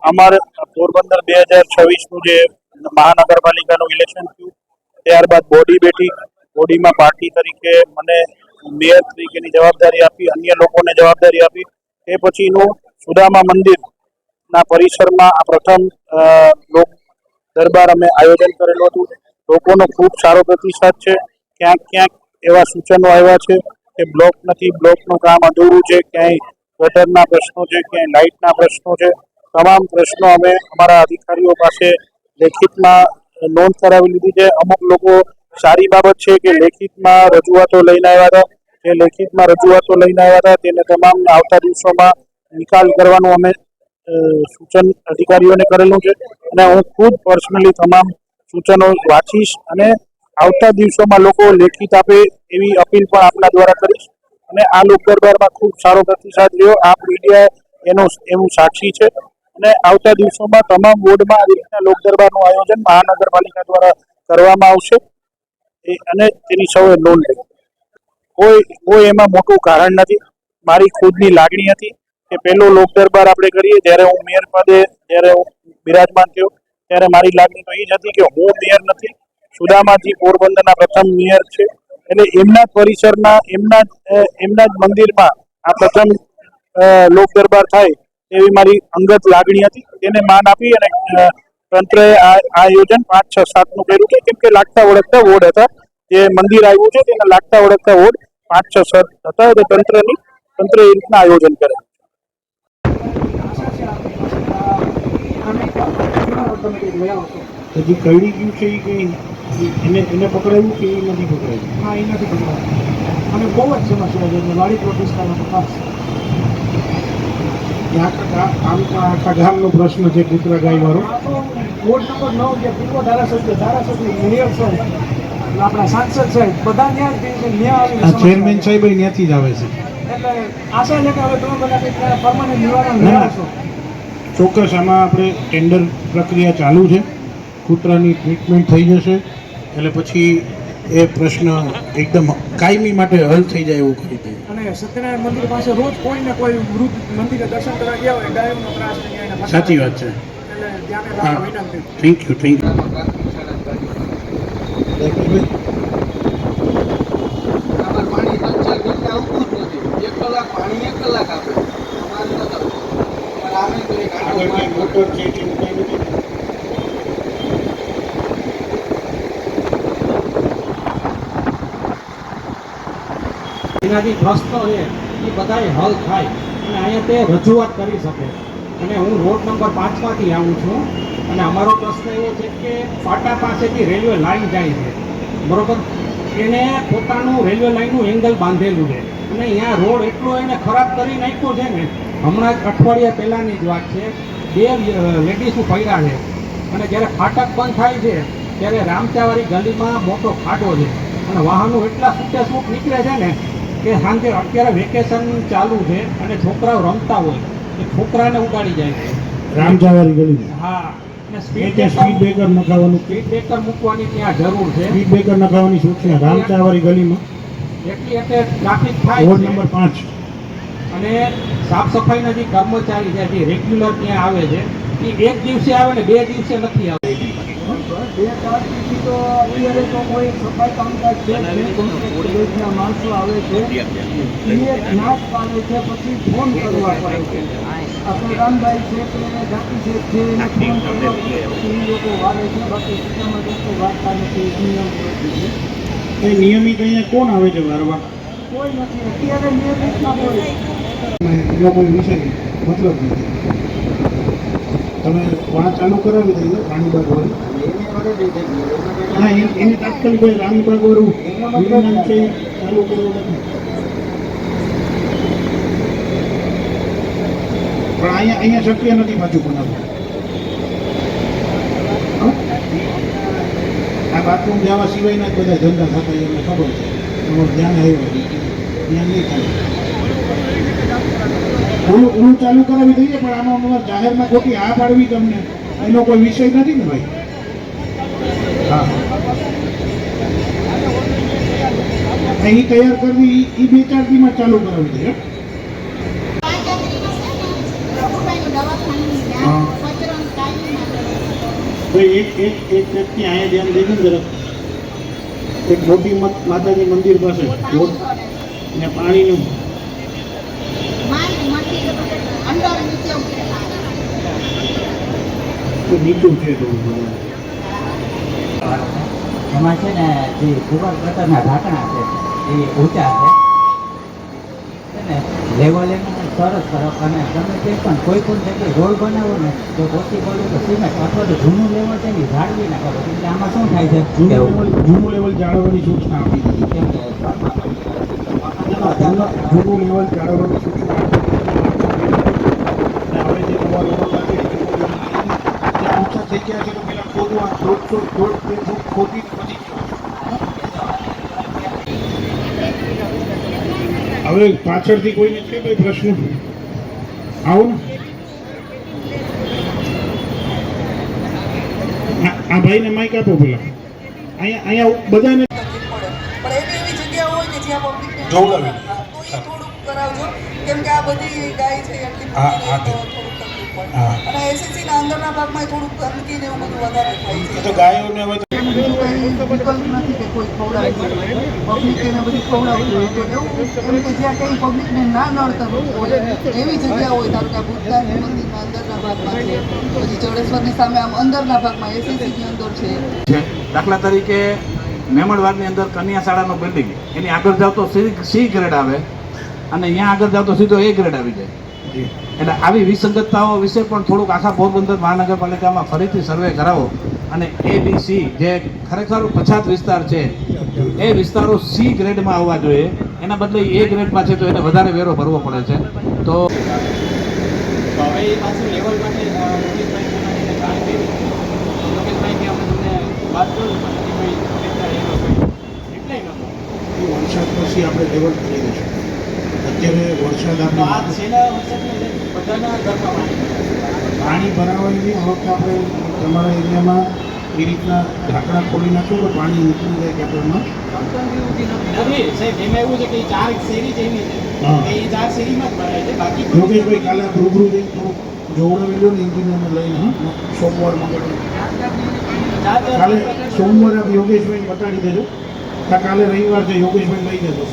અમારે પોરબંદર 2026નું જે મહાનગરપાલિકાનું ઇલેક્શન થયું ત્યારબાદ બોડી બેઠી. બોડીમાં પાર્ટી તરીકે મને મેયર તરીકેની જવાબદારી આપી, અન્ય લોકોને જવાબદારી આપી. તે પછીનું સુદામા મંદિરના પરિસરમાં આ પ્રથમ લોક દરબાર અમે આયોજન કરેલું હતું. લોકોનો ખૂબ સારો પ્રતિસાદ છે. ક્યાંક ક્યાંક એવા સૂચનો આવ્યા છે કે બ્લોક નથી, બ્લોકનું કામ અધૂરું છે, ક્યાંય ગટરના પ્રશ્નો છે, ક્યાંય લાઇટના પ્રશ્નો છે. તમામ પ્રશ્નો અમે અમારા અધિકારીઓ પાસે લેખિતમાં નોંધ કરાવી લીધી છે. અમુક લોકો સારી બાબત છે કે લેખિતમાં રજૂઆતો લઈને આવ્યા હતા. જે લેખિતમાં રજૂઆતો લઈને આવ્યા હતા તેને તમામને આવતા દિવસોમાં નિકાલ કરવાનું અમે સૂચન અધિકારીઓને કરેલું છે. અને હું ખુદ પર્સનલી તમામ સૂચનો વાંચીશ અને આવતા દિવસોમાં લોકો લેખિત આપે એવી અપીલ પણ આપના દ્વારા કરીશ. અને આ લોક દરબારમાં ખૂબ સારો પ્રતિસાદ રહ્યો. આપ મીડિયા એનું સાક્ષી છે. અને આવતા દિવસોમાં તમામ વોર્ડમાં આવી રીતના લોક દરબારનું આયોજન મહાનગરપાલિકા દ્વારા કરવામાં આવશે અને તેની સૌએ નોંધ લઈ. કોઈ એમાં મોટું કારણ નથી. મારી ખુદની લાગણી હતી કે પહેલો લોક દરબાર આપણે કરીએ જ્યારે હું મેયર પદે જ્યારે હું બિરાજમાન થયો ત્યારે મારી લાગણી તો એ જ હતી કે હું મેયર નથી, સુદામાજી પોરબંદરના પ્રથમ મેયર છે, એટલે એમના પરિસરમાં એમના જ મંદિરમાં આ પ્રથમ લોક દરબાર થાય એવી મારી અંગત લાગણી હતી. તેને માન આપી અને તંત્રએ આ આયોજન 5, 6, 7નું કર્યું છે. કેમ કે લાગતા ઓળખતા વોર્ડ હતા. જે મંદિર આવ્યું છે તેના લાગતા ઓળખતા વોર્ડ 5, 6, 7 હતા. એટલે તંત્ર એ રીતના આયોજન કરે. હજી કરડી ગયું છે એ કંઈ એને પકડાયું કે એ નથી પકડાયું? હા, એ નથી પકડાયું અને બહુ જ સમસ્યા છે. એટલે વાડી પ્રતિષ્ઠાનો તપાસ આખા ગામનો પ્રશ્ન છે કૂતરા ગાય વાળો. વોર્ડ નંબર 9 જે પૂર્વ ધારાસભ્ય મેયર સાહેબ, આપણા સાંસદ સાહેબ બધા ન્યાય ચેરમેન સાહેબ ત્યાંથી જ આવે છે. એટલે આશા છે કે હવે તમે બધા કંઈક પરમાનન્ટ નિવારણ લઈ આવશો. ચોક્કસ આમાં આપણે ટેન્ડર પ્રક્રિયા ચાલુ છે. કૂતરાની ટ્રીટમેન્ટ થઈ જશે એટલે પછી એ પ્રશ્ન એકદમ કાયમી માટે હલ થઈ જાય એવું કરી દઈએ. અને સત્યનારાયણ મંદિર પાસે રોજ કોઈ ને કોઈ વૃદ્ધ મંદિરે દર્શન કરવા ગયા હોય ગાયોનો ત્રાસ નહીં. સાચી વાત છે. એટલે ધ્યાને રાખવા વિનંતી. Thank you. પાણી 3-4 આવતું જ નથી. 1 કલાક પાણી 1 કલાક આપે. અમારે તો એક મોટર છે કે એવું કંઈ નથી. એનાથી પ્રશ્નો છે એ બધાય હલ થાય અને અહીંયા તે રજૂઆત કરી શકે. અને હું રોડ નંબર 5માંથી આવું છું અને અમારો પ્રશ્ન એવો છે કે પાટા પાસેથી રેલવે લાઇન જાય છે, બરોબર? એને પોતાનું રેલવે લાઇનનું એંગલ બાંધેલું છે અને અહીંયા રોડ એટલો એને ખરાબ કરી નાખ્યો છે ને. હમણાં જ અઠવાડિયા પહેલાંની જ વાત છે, 2 લેડીઝો પડ્યા છે અને જ્યારે ફાટક બંધ થાય છે ત્યારે રામચાવાડી ગલીમાં મોટો ખાડો છે અને વાહનો એટલા છૂટે નીકળે છે ને કે સાંજે અત્યારે વેકેશન ચાલુ છે અને છોકરાઓ રમતા હોય એ છોકરાને ઉડાડી જાય છે રામચાવાડી ગલી. હા, અને સ્પીડ બ્રેકર નખાવાનું, સ્પીડ બ્રેકર મૂકવાની ત્યાં જરૂર છે. સ્પીડ બ્રેકર નખાવાની સૂચના રામચાવાડી ગલીમાં એટલી એટલે ટ્રાફિક થાય વોર્ડ છે. નંબર 5 અને સાફ સફાઈના જે કર્મચારી છે જે રેગ્યુલર ત્યાં આવે છે એ 1 દિવસે આવે ને 2 દિવસે નથી આવે. 2-4 દિવસથી તો અત્યારે તો કોઈ સફાઈ કામકાજ છે નહીં. માણસો આવે છે એ નાશ પાડે છે, પછી ફોન કરવા પડે છે. આપણે રામભાઈ છે કે જાતિ છે એને ફોન કરવા પડે પછી એ લોકો વારે છે. બાકી સીટામાં લોકો વારતા નથી. નિયમ છે. એ નિયમિત અહીંયા કોણ આવે છે વારવા? કોઈ નથી અત્યારે નિયમિતમાં કોઈ એનો કોઈ વિષય મતલબ નથી. તમે વાં ચાલુ કરાવી દઈએ રાણીબાગ વાળી. હા, એને તાત્કાલિક રાણીબાગ વાળું વિમાન છે ચાલુ કરવું નથી. પણ અહીંયા શક્ય નથી પાછું બનાવવું. આ બાથરૂમ જવા સિવાયના જ બધા ધંધા થતા એમને ખબર છે. તમારું ધ્યાન આવ્યું ધ્યાન નહીં થાય. ઓલું ચાલુ કરાવી દઈએ પણ આમાં અમારે જાહેરમાં ખોટી આ પાડવી તમને એનો કોઈ વિષય નથી ને ભાઈ. હા, અહીં તૈયાર કરવી એ 2-4 દીમાં ચાલુ કરાવી દઈએ. દવાખાનું ભાઈ એક વ્યક્તિ અહીંયા ધ્યાન દેજો ને જરાક. એક મોટી માતાજી મંદિર પાસે ને પાણીનું તો નીચું છે થોડું બધું. એમાં છે ને જે ભૂગર્ભ ગટરના ઢાંકણા છે એ ઊંચા છે ને લેવલ એનું સરસ કરો અને તમે તે પણ કોઈ પણ જગ્યાએ રોડ બનાવો ને તો પોસિબલ તો સિમેન્ટ અથવા તો જૂનું લેવલ છે ને એ જાળવી ના કરો એટલે આમાં શું થાય છે જૂનું લેવલ જાળવવાની સૂચના આપી દીધી. કેમ કે જૂનું લેવલ જાળવવાની સૂચના આપી દીધી. અને હવે જે નવા લેવલ લાગે છે, ત્યાં ઊંચા થઈ ગયા છે તો પેલા ખોદવા દોઢ બે ફૂટ ખોદી પછી હવે પાછળથી કોઈને છે કોઈ પ્રશ્ન? આવો ને. આ ભાઈને માઇક આપો પેલા. અહીંયા બધાને પણ એવી એવી જગ્યા હોય કે જ્યાં પબ્લિકને જોવડાવી. તો એ થોડુંક કરાવજો કેમ કે આ બધી ગાય છે એટલી હા, બધી હા, તો થોડુંક તકલીફ પડે હા. અને એસએસસી ના અંદરના ભાગમાં થોડુંક ગંદકી ને એવું બધું વધારે થાય એ છે તો ગાયોને હવે તો બીજું કંઈ વિકલ્પ નથી કે કોઈ ખવડાવે છે પબ્લિક એને બધું ખવડાવતું હોય તો એવું એમ કે જ્યાં કંઈ પબ્લિકને ના નડતા હોય એવી જગ્યા હોય ધારો કે આ ભૂતનાથ મંદિરના અંદરના ભાગમાં છે પછી ચૌડેશ્વરની સામે આમ અંદરના ભાગમાં એસએસસીની અંદર છે છે દાખલા તરીકે મેમણવાડની અંદર કન્યા શાળાનો બિલ્ડિંગ એની આગળ જાવ તો સી ગ્રેડ આવે અને અહીંયા આગળ જાવ તો સીધો એ ગ્રેડ આવી જાય એટલે આવી વિસંગતતાઓ વિશે પણ થોડુંક આખા પોરબંદર મહાનગરપાલિકામાં ફરીથી સર્વે કરાવો અને ABC જે ખરેખર પછાત વિસ્તાર છે એ વિસ્તારો સી ગ્રેડમાં આવવા જોઈએ એના બદલે એ ગ્રેડમાં છે તો એને વધારે વેરો ભરવો પડે છે તો હવે એ પાછું લેવલ માટે યોગેશભાઈ પોતાની જાણ કરી યોગેશભાઈ કે અમે તમને વાત કરું પણ ભાઈ એટલે નહોતો વરસાદ પછી આપણે લેવલ કરી દઈશું. અત્યારે વરસાદ તો આ આપણે છેલ્લા વરસાદને બધાના ઘરમાં પાણી ભરાવાની નહીં. હવે આપણે તમારા એરિયામાં એ રીતના ઢાંકણા ખોલી નાખો તો પાણી નીકળી જાય કેટરમાં. નથી સાહેબ એમાં એવું છે કે એ 4 શેરી જ એવી છે હા. કે એ 4 શેરીમાં જ ભરાય છે બાકી યોગેશભાઈ કાલે રૂબરૂ જઈને થોડુંક જોવડાવી લો ને એન્જિનિયરને લઈને. સોમવાર મંગળ કાલે સોમવારે યોગેશભાઈ બતાડી દેજો. કાલે રવિવાર છે, યોગેશભાઈ લઈ જજો.